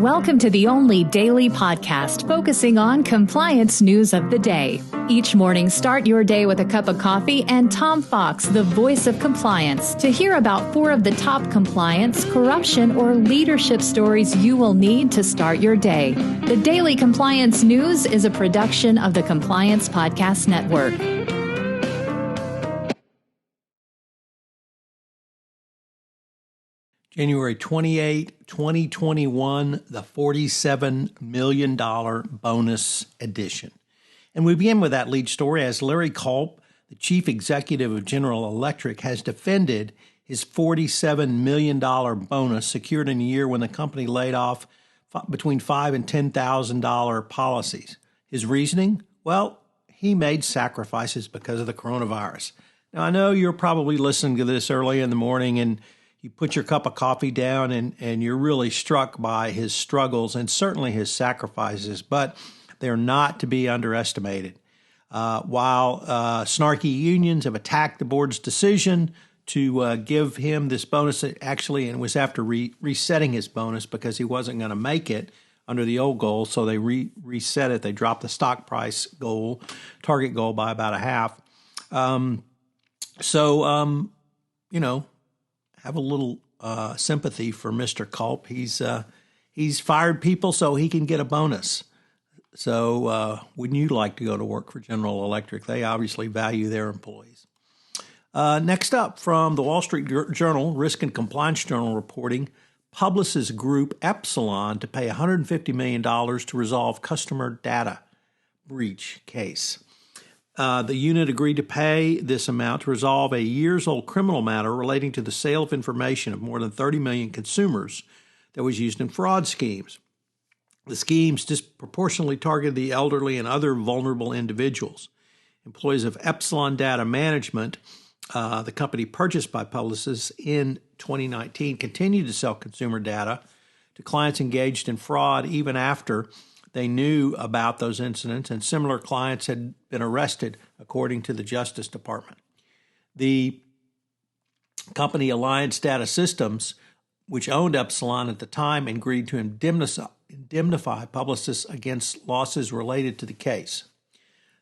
Welcome to the only daily podcast focusing on compliance news of the day. Each morning, start your day with a cup of coffee and Tom Fox, the voice of compliance, to hear about 4 of the top compliance, corruption, or leadership stories you will need to start your day. The Daily Compliance News is a production of the Compliance Podcast Network. January 28, 2021, the $47 million bonus edition. And we begin with that lead story as Larry Culp, the chief executive of General Electric, has defended his $47 million bonus secured in a year when the company laid off between $5,000 and $10,000 policies. His reasoning? Well, he made sacrifices because of the coronavirus. Now, I know you're probably listening to this early in the morning and you put your cup of coffee down and you're really struck by his struggles and certainly his sacrifices, but they're not to be underestimated. While snarky unions have attacked the board's decision to give him this bonus, actually, and it was after resetting his bonus because he wasn't going to make it under the old goal, so they reset it. They dropped the stock price target goal by about a half. Have a little sympathy for Mr. Culp. He's fired people so he can get a bonus. So wouldn't you like to go to work for General Electric? They obviously value their employees. Next up, from the Wall Street Journal, Risk and Compliance Journal reporting, Publicis Group Epsilon to pay $150 million to resolve customer data breach case. The unit agreed to pay this amount to resolve a years-old criminal matter relating to the sale of information of more than 30 million consumers that was used in fraud schemes. The schemes disproportionately targeted the elderly and other vulnerable individuals. Employees of Epsilon Data Management, the company purchased by Publicis in 2019, continued to sell consumer data to clients engaged in fraud even after they knew about those incidents, and similar clients had been arrested, according to the Justice Department. The company Alliance Data Systems, which owned Epsilon at the time, agreed to indemnify Publicis against losses related to the case.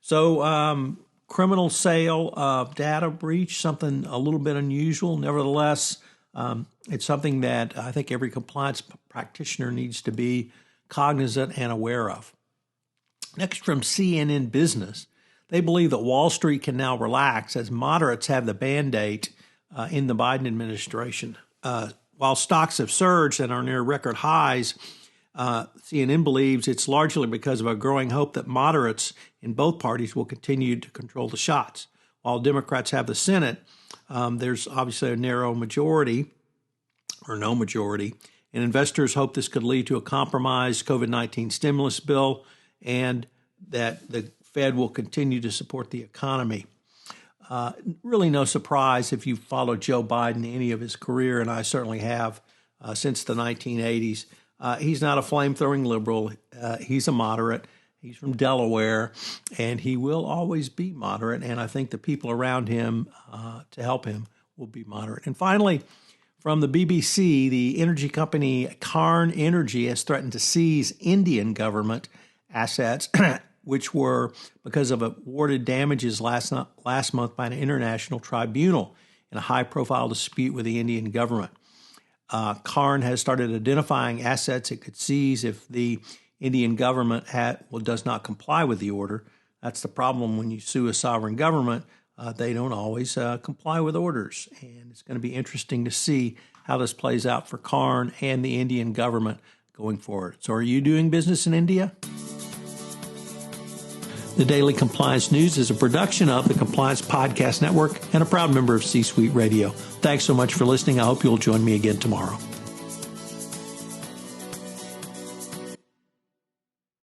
So, criminal sale of data breach, something a little bit unusual. Nevertheless, it's something that I think every compliance practitioner needs to be cognizant and aware of. Next, from CNN Business, they believe that Wall Street can now relax as moderates have the mandate in the Biden administration. While stocks have surged and are near record highs, CNN believes it's largely because of a growing hope that moderates in both parties will continue to control the shots. While Democrats have the Senate, there's obviously a narrow majority or no majority, and investors hope this could lead to a compromised COVID-19 stimulus bill and that the Fed will continue to support the economy. Really no surprise if you followed Joe Biden any of his career, and I certainly have since the 1980s. He's not a flame-throwing liberal. He's a moderate. He's from Delaware, and he will always be moderate, and I think the people around him to help him will be moderate. And finally, from the BBC, the energy company Carin Energy has threatened to seize Indian government assets, which were because of awarded damages last month by an international tribunal in a high-profile dispute with the Indian government. Carin has started identifying assets it could seize if the Indian government does not comply with the order. That's the problem when you sue a sovereign government. They don't always comply with orders, and it's going to be interesting to see how this plays out for Carin and the Indian government going forward. So are you doing business in India? The Daily Compliance News is a production of the Compliance Podcast Network and a proud member of C-Suite Radio. Thanks so much for listening. I hope you'll join me again tomorrow.